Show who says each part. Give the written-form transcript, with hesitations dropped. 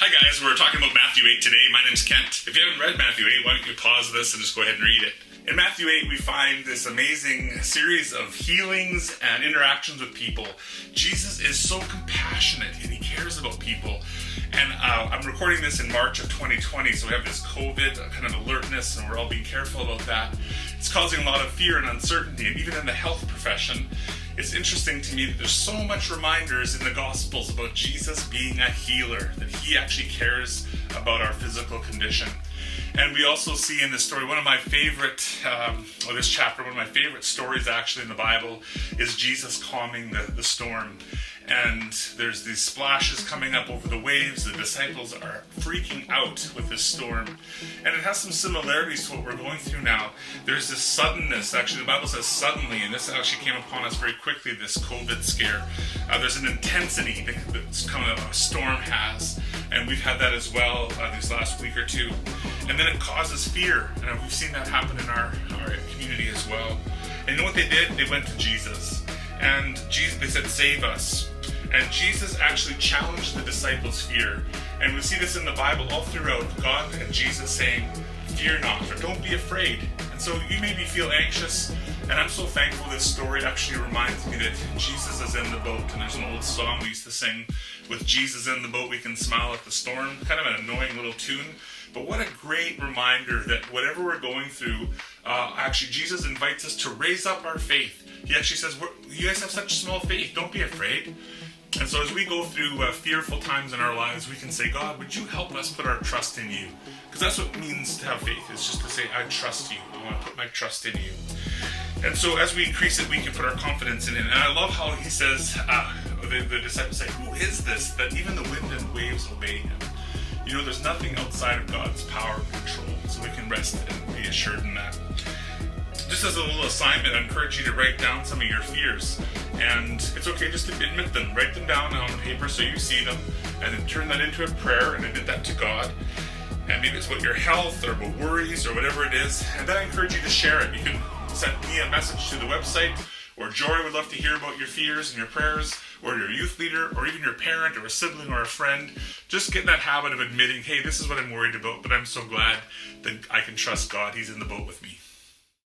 Speaker 1: Hi guys, we're talking about Matthew 8 today. My name's Kent. If you haven't read Matthew 8, why don't you pause this and just go ahead and read it. In Matthew 8, we find this amazing series of healings and interactions with people. Jesus is so compassionate and he cares about people. And I'm recording this in March of 2020, so we have this COVID kind of alertness, and we're all being careful about that. It's causing a lot of fear and uncertainty, and even in the health profession. It's interesting to me that there's so much reminders in the Gospels about Jesus being a healer, that he actually cares about our physical condition. And we also see in this story, one of my favorite, this chapter, one of my favorite stories actually in the Bible is Jesus calming the storm. And there's these splashes coming up over the waves. The disciples are freaking out with this storm. And it has some similarities to what we're going through now. There's this suddenness. Actually, the Bible says suddenly, and this actually came upon us very quickly, this COVID scare. There's an intensity that's coming up, a storm has. And we've had that as well these last week or two. And then it causes fear. And we've seen that happen in our community as well. And you know what they did? They went to Jesus. And Jesus, they said, "Save us." And Jesus actually challenged the disciples' fear. And we see this in the Bible all throughout. God and Jesus saying, "Fear not," or "Don't be afraid." And so you maybe feel anxious. And I'm so thankful this story actually reminds me that Jesus is in the boat. And there's an old song we used to sing, "With Jesus in the boat, we can smile at the storm." Kind of an annoying little tune. But what a great reminder that whatever we're going through, actually Jesus invites us to raise up our faith. He actually says, "You guys have such small faith. Don't be afraid." And so as we go through fearful times in our lives, we can say, "God, would you help us put our trust in you?" Because that's what it means to have faith. It's just to say, "I trust you. I want to put my trust in you." And so as we increase it, we can put our confidence in it. And I love how he says, the disciples say, "Who is this that even the wind and waves obey him?" You know, there's nothing outside of God's power and control. So we can rest and be assured in that. Just as a little assignment, I encourage you to write down some of your fears. And it's okay just to admit them. Write them down on paper so you see them. And then turn that into a prayer and admit that to God. And maybe it's about your health or about worries or whatever it is. And then I encourage you to share it. You can send me a message to the website. Or Jory would love to hear about your fears and your prayers. Or your youth leader. Or even your parent or a sibling or a friend. Just get in that habit of admitting, "Hey, this is what I'm worried about. But I'm so glad that I can trust God. He's in the boat with me."